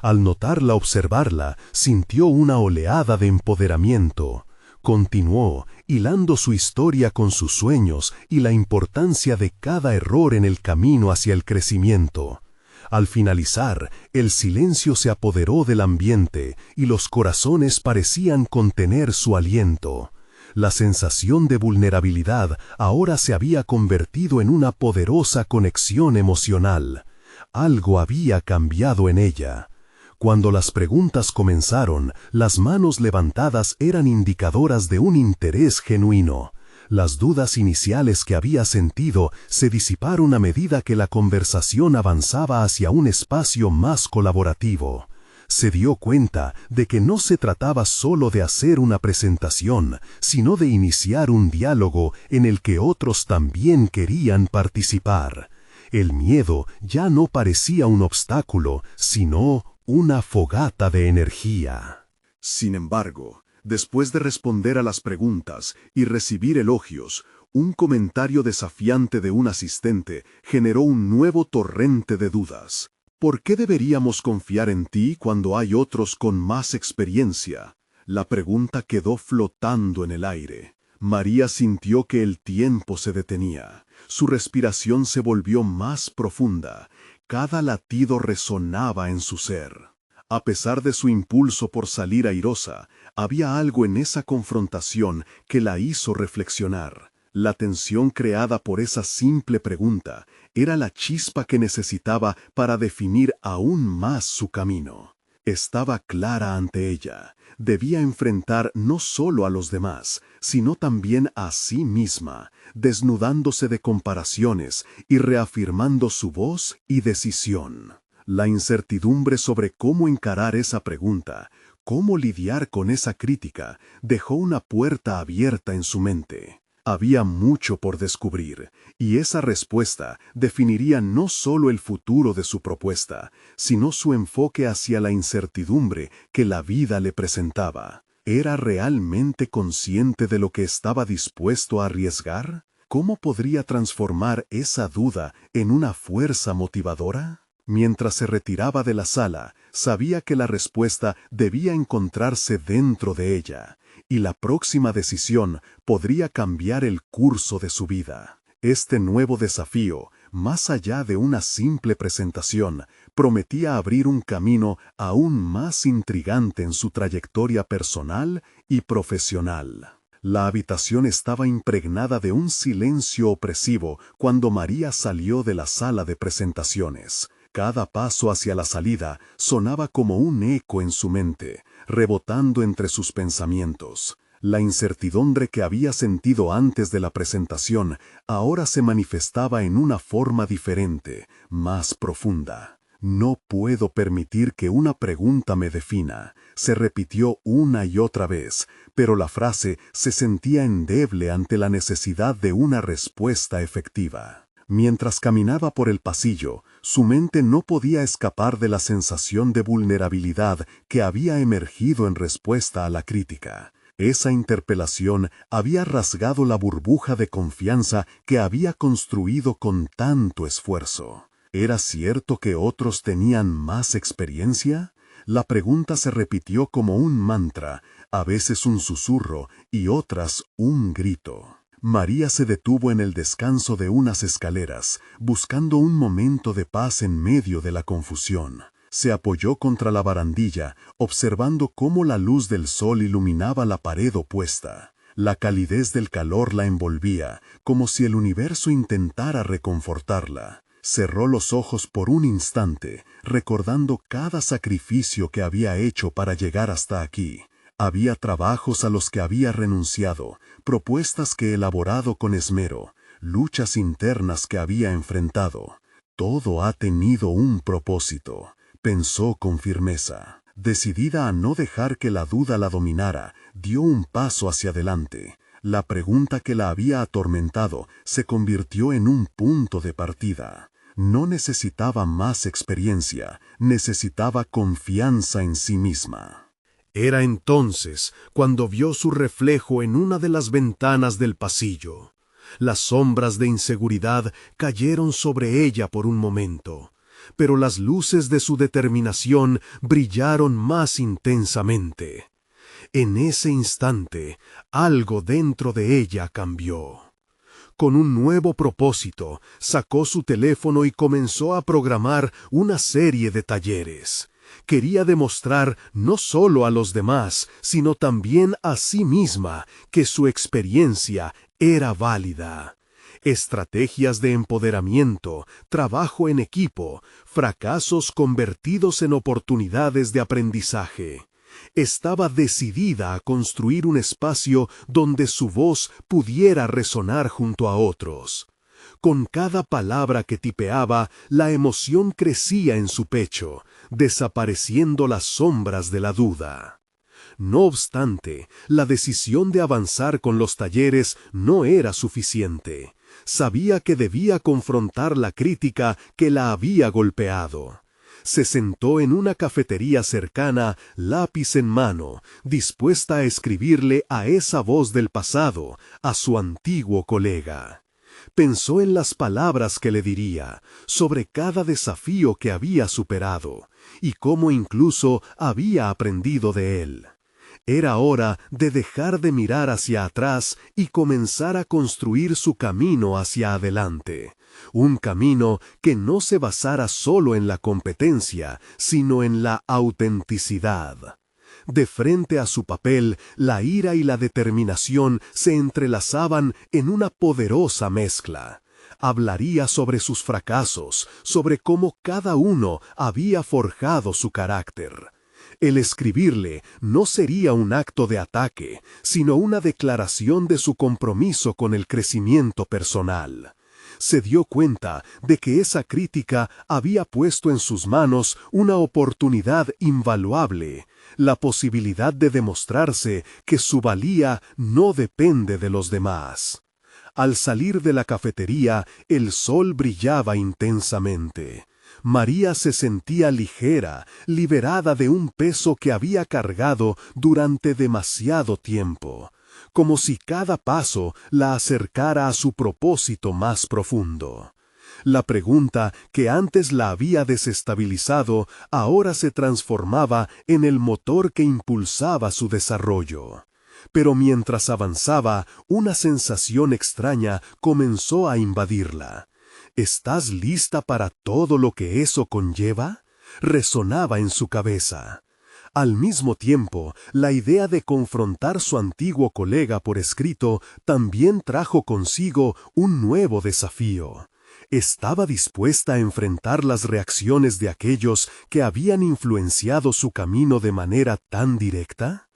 Al notarla observarla, sintió una oleada de empoderamiento. Continuó, hilando su historia con sus sueños y la importancia de cada error en el camino hacia el crecimiento. Al finalizar, el silencio se apoderó del ambiente y los corazones parecían contener su aliento. La sensación de vulnerabilidad ahora se había convertido en una poderosa conexión emocional. Algo había cambiado en ella. Cuando las preguntas comenzaron, las manos levantadas eran indicadoras de un interés genuino. Las dudas iniciales que había sentido se disiparon a medida que la conversación avanzaba hacia un espacio más colaborativo. Se dio cuenta de que no se trataba solo de hacer una presentación, sino de iniciar un diálogo en el que otros también querían participar. El miedo ya no parecía un obstáculo, sino una fogata de energía. Sin embargo, después de responder a las preguntas y recibir elogios, un comentario desafiante de un asistente generó un nuevo torrente de dudas. ¿Por qué deberíamos confiar en ti cuando hay otros con más experiencia? La pregunta quedó flotando en el aire. María sintió que el tiempo se detenía. Su respiración se volvió más profunda. Cada latido resonaba en su ser. A pesar de su impulso por salir airosa, había algo en esa confrontación que la hizo reflexionar. La tensión creada por esa simple pregunta era la chispa que necesitaba para definir aún más su camino. Estaba clara ante ella. Debía enfrentar no solo a los demás, sino también a sí misma, desnudándose de comparaciones y reafirmando su voz y decisión. La incertidumbre sobre cómo encarar esa pregunta, cómo lidiar con esa crítica, dejó una puerta abierta en su mente. Había mucho por descubrir, y esa respuesta definiría no solo el futuro de su propuesta, sino su enfoque hacia la incertidumbre que la vida le presentaba. ¿Era realmente consciente de lo que estaba dispuesto a arriesgar? ¿Cómo podría transformar esa duda en una fuerza motivadora? Mientras se retiraba de la sala, sabía que la respuesta debía encontrarse dentro de ella, y la próxima decisión podría cambiar el curso de su vida. Este nuevo desafío, más allá de una simple presentación, prometía abrir un camino aún más intrigante en su trayectoria personal y profesional. La habitación estaba impregnada de un silencio opresivo cuando María salió de la sala de presentaciones. Cada paso hacia la salida sonaba como un eco en su mente, rebotando entre sus pensamientos. La incertidumbre que había sentido antes de la presentación ahora se manifestaba en una forma diferente, más profunda. No puedo permitir que una pregunta me defina. Se repitió una y otra vez, pero la frase se sentía endeble ante la necesidad de una respuesta efectiva. Mientras caminaba por el pasillo, su mente no podía escapar de la sensación de vulnerabilidad que había emergido en respuesta a la crítica. Esa interpelación había rasgado la burbuja de confianza que había construido con tanto esfuerzo. ¿Era cierto que otros tenían más experiencia? La pregunta se repitió como un mantra, a veces un susurro y otras un grito. María se detuvo en el descanso de unas escaleras, buscando un momento de paz en medio de la confusión. Se apoyó contra la barandilla, observando cómo la luz del sol iluminaba la pared opuesta. La calidez del calor la envolvía, como si el universo intentara reconfortarla. Cerró los ojos por un instante, recordando cada sacrificio que había hecho para llegar hasta aquí. Había trabajos a los que había renunciado, propuestas que elaborado con esmero, luchas internas que había enfrentado. Todo ha tenido un propósito, pensó con firmeza. Decidida a no dejar que la duda la dominara, dio un paso hacia adelante. La pregunta que la había atormentado se convirtió en un punto de partida. No necesitaba más experiencia, necesitaba confianza en sí misma. Era entonces cuando vio su reflejo en una de las ventanas del pasillo. Las sombras de inseguridad cayeron sobre ella por un momento, pero las luces de su determinación brillaron más intensamente. En ese instante, algo dentro de ella cambió. Con un nuevo propósito, sacó su teléfono y comenzó a programar una serie de talleres. Quería demostrar no solo a los demás, sino también a sí misma que su experiencia era válida. Estrategias de empoderamiento, trabajo en equipo, fracasos convertidos en oportunidades de aprendizaje. Estaba decidida a construir un espacio donde su voz pudiera resonar junto a otros. Con cada palabra que tipeaba, la emoción crecía en su pecho, desapareciendo las sombras de la duda. No obstante, la decisión de avanzar con los talleres no era suficiente. Sabía que debía confrontar la crítica que la había golpeado. Se sentó en una cafetería cercana, lápiz en mano, dispuesta a escribirle a esa voz del pasado, a su antiguo colega. Pensó en las palabras que le diría, sobre cada desafío que había superado, y cómo incluso había aprendido de él. Era hora de dejar de mirar hacia atrás y comenzar a construir su camino hacia adelante. Un camino que no se basara solo en la competencia, sino en la autenticidad. De frente a su papel, la ira y la determinación se entrelazaban en una poderosa mezcla. Hablaría sobre sus fracasos, sobre cómo cada uno había forjado su carácter. El escribirle no sería un acto de ataque, sino una declaración de su compromiso con el crecimiento personal. Se dio cuenta de que esa crítica había puesto en sus manos una oportunidad invaluable, la posibilidad de demostrarse que su valía no depende de los demás. Al salir de la cafetería, el sol brillaba intensamente. María se sentía ligera, liberada de un peso que había cargado durante demasiado tiempo, como si cada paso la acercara a su propósito más profundo. La pregunta que antes la había desestabilizado ahora se transformaba en el motor que impulsaba su desarrollo. Pero mientras avanzaba, una sensación extraña comenzó a invadirla. ¿Estás lista para todo lo que eso conlleva? Resonaba en su cabeza. Al mismo tiempo, la idea de confrontar su antiguo colega por escrito también trajo consigo un nuevo desafío. ¿Estaba dispuesta a enfrentar las reacciones de aquellos que habían influenciado su camino de manera tan directa?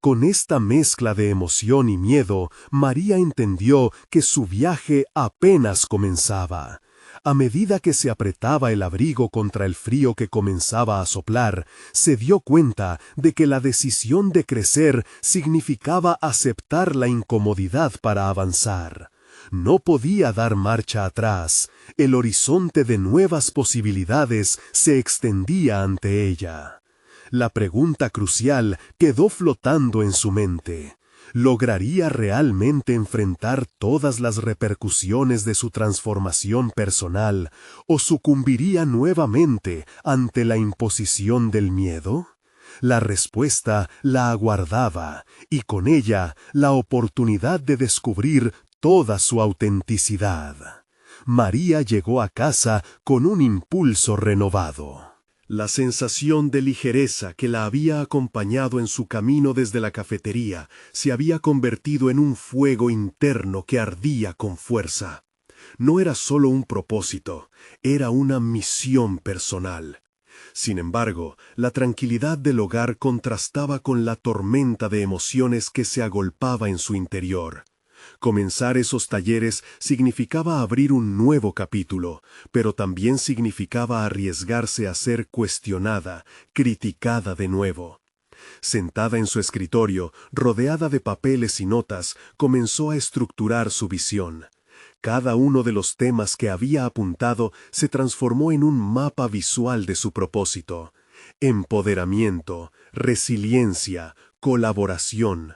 Con esta mezcla de emoción y miedo, María entendió que su viaje apenas comenzaba. A medida que se apretaba el abrigo contra el frío que comenzaba a soplar, se dio cuenta de que la decisión de crecer significaba aceptar la incomodidad para avanzar. No podía dar marcha atrás. El horizonte de nuevas posibilidades se extendía ante ella. La pregunta crucial quedó flotando en su mente. ¿Lograría realmente enfrentar todas las repercusiones de su transformación personal o sucumbiría nuevamente ante la imposición del miedo? La respuesta la aguardaba, y con ella la oportunidad de descubrir toda su autenticidad. María llegó a casa con un impulso renovado. La sensación de ligereza que la había acompañado en su camino desde la cafetería se había convertido en un fuego interno que ardía con fuerza. No era solo un propósito, era una misión personal. Sin embargo, la tranquilidad del hogar contrastaba con la tormenta de emociones que se agolpaba en su interior. Comenzar esos talleres significaba abrir un nuevo capítulo, pero también significaba arriesgarse a ser cuestionada, criticada de nuevo. Sentada en su escritorio, rodeada de papeles y notas, comenzó a estructurar su visión. Cada uno de los temas que había apuntado se transformó en un mapa visual de su propósito. Empoderamiento, resiliencia, colaboración.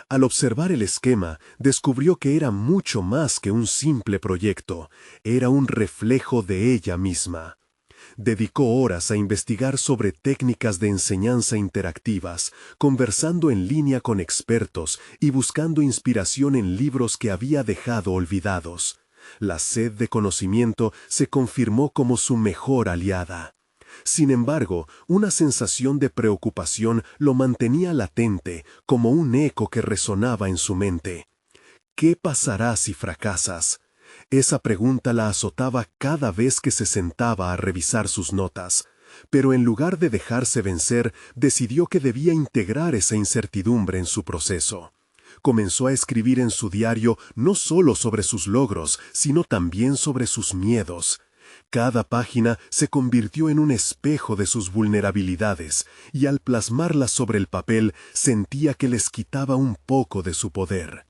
Al observar el esquema, descubrió que era mucho más que un simple proyecto, era un reflejo de ella misma. Dedicó horas a investigar sobre técnicas de enseñanza interactivas, conversando en línea con expertos y buscando inspiración en libros que había dejado olvidados. La sed de conocimiento se confirmó como su mejor aliada. Sin embargo, una sensación de preocupación lo mantenía latente, como un eco que resonaba en su mente. ¿Qué pasará si fracasas? Esa pregunta la azotaba cada vez que se sentaba a revisar sus notas, pero en lugar de dejarse vencer, decidió que debía integrar esa incertidumbre en su proceso. Comenzó a escribir en su diario no solo sobre sus logros, sino también sobre sus miedos. Cada página se convirtió en un espejo de sus vulnerabilidades, y al plasmarlas sobre el papel sentía que les quitaba un poco de su poder.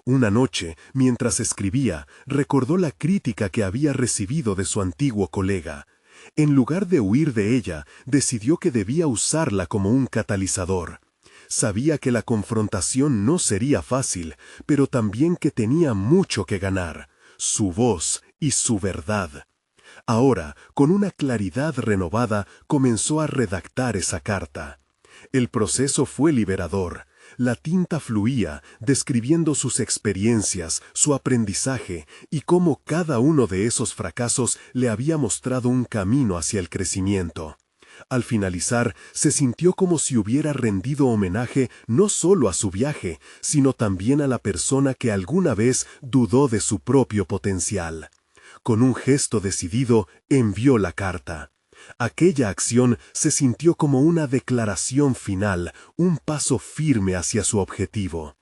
Una noche, mientras escribía, recordó la crítica que había recibido de su antiguo colega. En lugar de huir de ella, decidió que debía usarla como un catalizador. Sabía que la confrontación no sería fácil, pero también que tenía mucho que ganar, su voz y su verdad. Ahora, con una claridad renovada, comenzó a redactar esa carta. El proceso fue liberador. La tinta fluía, describiendo sus experiencias, su aprendizaje y cómo cada uno de esos fracasos le había mostrado un camino hacia el crecimiento. Al finalizar, se sintió como si hubiera rendido homenaje no solo a su viaje, sino también a la persona que alguna vez dudó de su propio potencial. Con un gesto decidido, envió la carta. Aquella acción se sintió como una declaración final, un paso firme hacia su objetivo.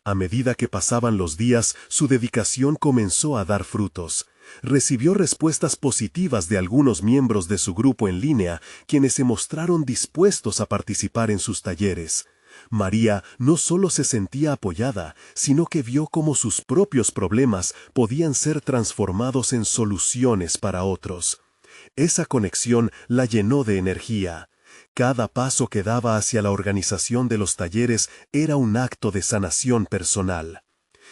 A medida que pasaban los días, su dedicación comenzó a dar frutos. Recibió respuestas positivas de algunos miembros de su grupo en línea, quienes se mostraron dispuestos a participar en sus talleres. María no solo se sentía apoyada, sino que vio cómo sus propios problemas podían ser transformados en soluciones para otros. Esa conexión la llenó de energía. Cada paso que daba hacia la organización de los talleres era un acto de sanación personal.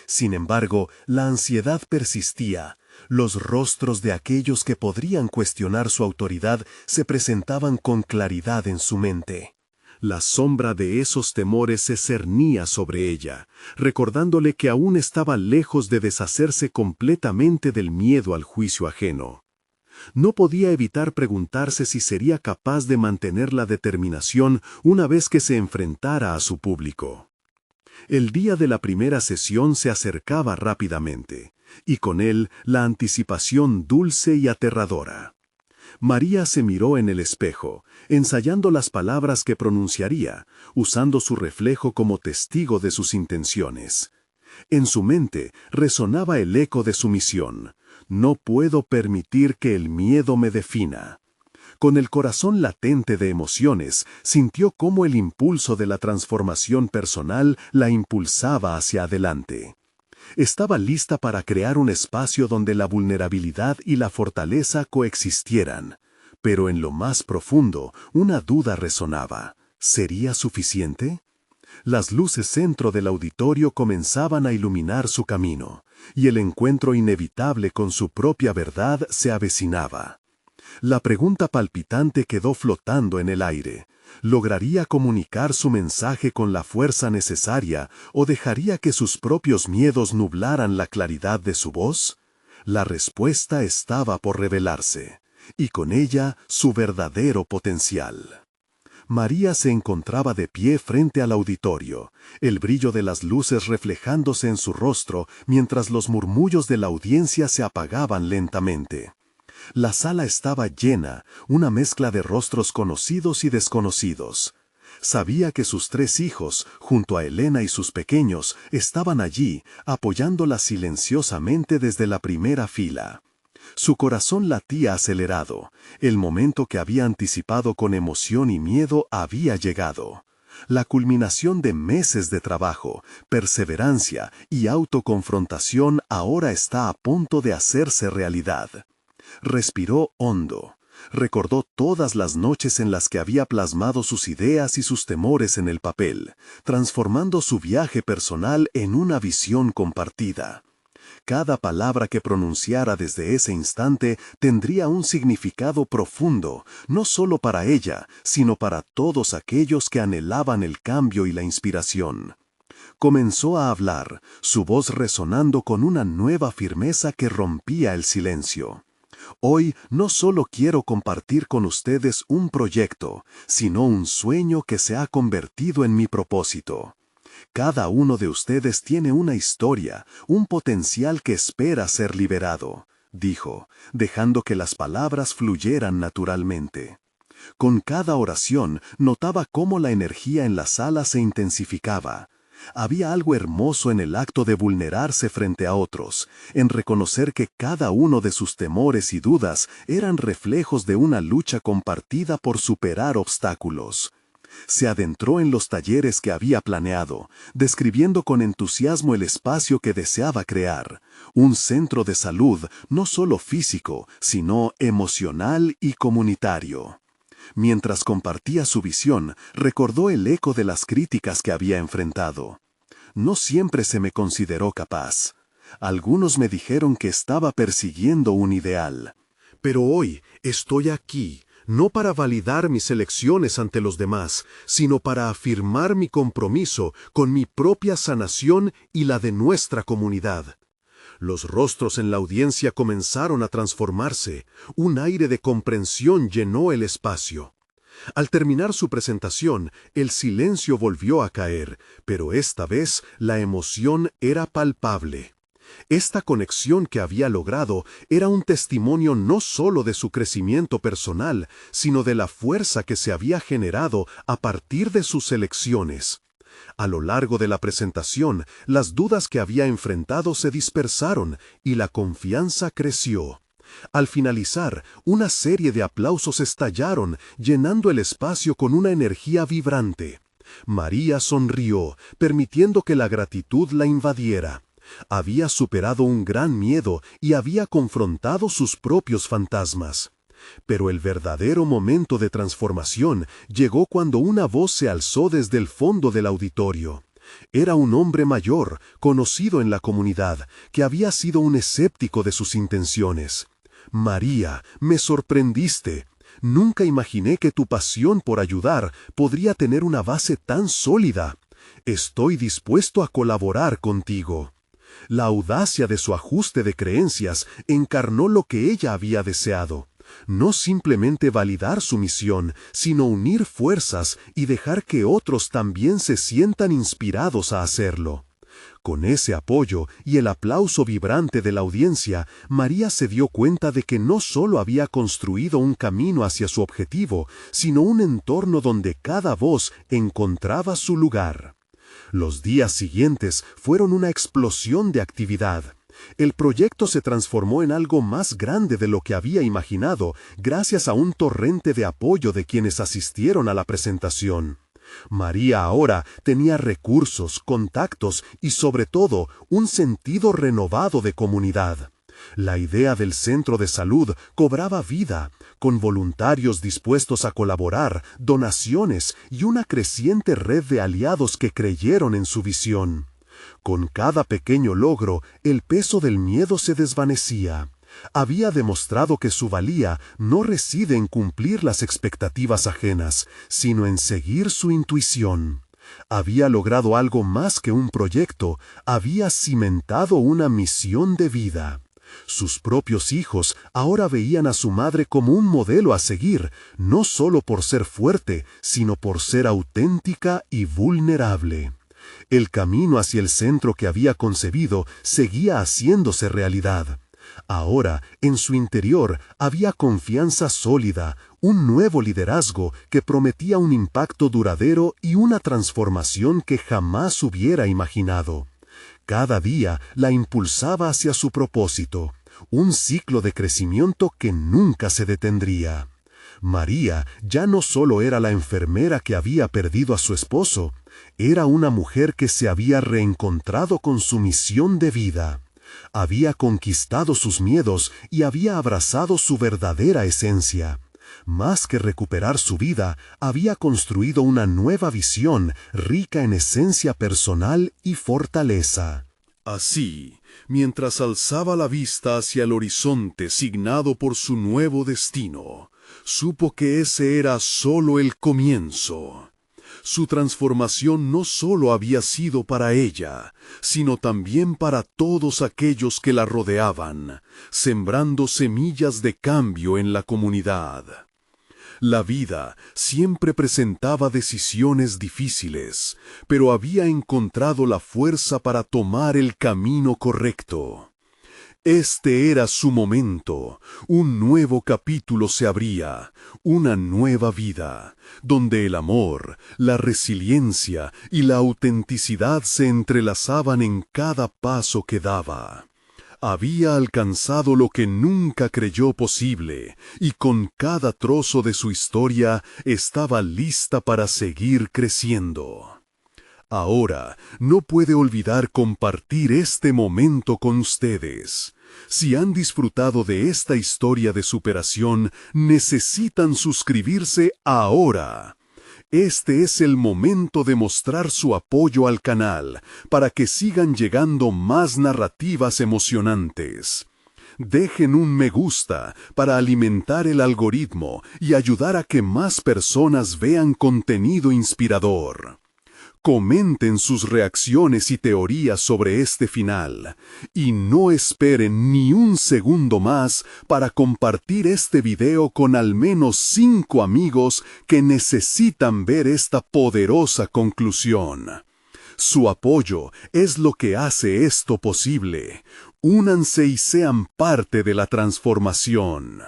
Sin embargo, la ansiedad persistía. Los rostros de aquellos que podrían cuestionar su autoridad se presentaban con claridad en su mente. La sombra de esos temores se cernía sobre ella, recordándole que aún estaba lejos de deshacerse completamente del miedo al juicio ajeno. No podía evitar preguntarse si sería capaz de mantener la determinación una vez que se enfrentara a su público. El día de la primera sesión se acercaba rápidamente, y con él la anticipación dulce y aterradora. María se miró en el espejo, ensayando las palabras que pronunciaría, usando su reflejo como testigo de sus intenciones. En su mente resonaba el eco de su misión: No puedo permitir que el miedo me defina. Con el corazón latente de emociones, sintió cómo el impulso de la transformación personal la impulsaba hacia adelante. Estaba lista para crear un espacio donde la vulnerabilidad y la fortaleza coexistieran. Pero en lo más profundo, una duda resonaba. ¿Sería suficiente? Las luces centro del auditorio comenzaban a iluminar su camino, y el encuentro inevitable con su propia verdad se avecinaba. La pregunta palpitante quedó flotando en el aire. ¿Lograría comunicar su mensaje con la fuerza necesaria o dejaría que sus propios miedos nublaran la claridad de su voz? La respuesta estaba por revelarse, y con ella su verdadero potencial. María se encontraba de pie frente al auditorio, el brillo de las luces reflejándose en su rostro mientras los murmullos de la audiencia se apagaban lentamente. La sala estaba llena, una mezcla de rostros conocidos y desconocidos. Sabía que sus 3 hijos, junto a Elena y sus pequeños, estaban allí, apoyándola silenciosamente desde la primera fila. Su corazón latía acelerado. El momento que había anticipado con emoción y miedo había llegado. La culminación de meses de trabajo, perseverancia y autoconfrontación ahora está a punto de hacerse realidad. Respiró hondo. Recordó todas las noches en las que había plasmado sus ideas y sus temores en el papel, transformando su viaje personal en una visión compartida. Cada palabra que pronunciara desde ese instante tendría un significado profundo, no solo para ella, sino para todos aquellos que anhelaban el cambio y la inspiración. Comenzó a hablar, su voz resonando con una nueva firmeza que rompía el silencio. Hoy no solo quiero compartir con ustedes un proyecto, sino un sueño que se ha convertido en mi propósito. Cada uno de ustedes tiene una historia, un potencial que espera ser liberado, dijo, dejando que las palabras fluyeran naturalmente. Con cada oración notaba cómo la energía en la sala se intensificaba. Había algo hermoso en el acto de vulnerarse frente a otros, en reconocer que cada uno de sus temores y dudas eran reflejos de una lucha compartida por superar obstáculos. Se adentró en los talleres que había planeado, describiendo con entusiasmo el espacio que deseaba crear, un centro de salud no solo físico, sino emocional y comunitario. Mientras compartía su visión, recordó el eco de las críticas que había enfrentado. No siempre se me consideró capaz. Algunos me dijeron que estaba persiguiendo un ideal. Pero hoy estoy aquí, no para validar mis elecciones ante los demás, sino para afirmar mi compromiso con mi propia sanación y la de nuestra comunidad. Los rostros en la audiencia comenzaron a transformarse. Un aire de comprensión llenó el espacio. Al terminar su presentación, el silencio volvió a caer, pero esta vez la emoción era palpable. Esta conexión que había logrado era un testimonio no solo de su crecimiento personal, sino de la fuerza que se había generado a partir de sus elecciones. A lo largo de la presentación, las dudas que había enfrentado se dispersaron y la confianza creció. Al finalizar, una serie de aplausos estallaron, llenando el espacio con una energía vibrante. María sonrió, permitiendo que la gratitud la invadiera. Había superado un gran miedo y había confrontado sus propios fantasmas. Pero el verdadero momento de transformación llegó cuando una voz se alzó desde el fondo del auditorio. Era un hombre mayor, conocido en la comunidad, que había sido un escéptico de sus intenciones. «María, me sorprendiste. Nunca imaginé que tu pasión por ayudar podría tener una base tan sólida. Estoy dispuesto a colaborar contigo». La audacia de su ajuste de creencias encarnó lo que ella había deseado. No simplemente validar su misión, sino unir fuerzas y dejar que otros también se sientan inspirados a hacerlo. Con ese apoyo y el aplauso vibrante de la audiencia, María se dio cuenta de que no solo había construido un camino hacia su objetivo, sino un entorno donde cada voz encontraba su lugar. Los días siguientes fueron una explosión de actividad. El proyecto se transformó en algo más grande de lo que había imaginado, gracias a un torrente de apoyo de quienes asistieron a la presentación. María ahora tenía recursos, contactos y sobre todo un sentido renovado de comunidad. La idea del centro de salud cobraba vida, con voluntarios dispuestos a colaborar, donaciones y una creciente red de aliados que creyeron en su visión. Con cada pequeño logro, el peso del miedo se desvanecía. Había demostrado que su valía no reside en cumplir las expectativas ajenas, sino en seguir su intuición. Había logrado algo más que un proyecto, había cimentado una misión de vida. Sus propios hijos ahora veían a su madre como un modelo a seguir, no solo por ser fuerte, sino por ser auténtica y vulnerable. El camino hacia el centro que había concebido seguía haciéndose realidad. Ahora, en su interior, había confianza sólida, un nuevo liderazgo que prometía un impacto duradero y una transformación que jamás hubiera imaginado. Cada día la impulsaba hacia su propósito, un ciclo de crecimiento que nunca se detendría. María ya no solo era la enfermera que había perdido a su esposo, era una mujer que se había reencontrado con su misión de vida. Había conquistado sus miedos y había abrazado su verdadera esencia. Más que recuperar su vida, había construido una nueva visión rica en esencia personal y fortaleza. Así, mientras alzaba la vista hacia el horizonte signado por su nuevo destino, supo que ese era solo el comienzo. Su transformación no solo había sido para ella, sino también para todos aquellos que la rodeaban, sembrando semillas de cambio en la comunidad. La vida siempre presentaba decisiones difíciles, pero había encontrado la fuerza para tomar el camino correcto. Este era su momento, un nuevo capítulo se abría, una nueva vida, donde el amor, la resiliencia y la autenticidad se entrelazaban en cada paso que daba. Había alcanzado lo que nunca creyó posible, y con cada trozo de su historia estaba lista para seguir creciendo. Ahora no puede olvidar compartir este momento con ustedes. Si han disfrutado de esta historia de superación, necesitan suscribirse ahora. Este es el momento de mostrar su apoyo al canal, para que sigan llegando más narrativas emocionantes. Dejen un me gusta para alimentar el algoritmo y ayudar a que más personas vean contenido inspirador. Comenten sus reacciones y teorías sobre este final, y no esperen ni un segundo más para compartir este video con al menos 5 amigos que necesitan ver esta poderosa conclusión. Su apoyo es lo que hace esto posible. Únanse y sean parte de la transformación.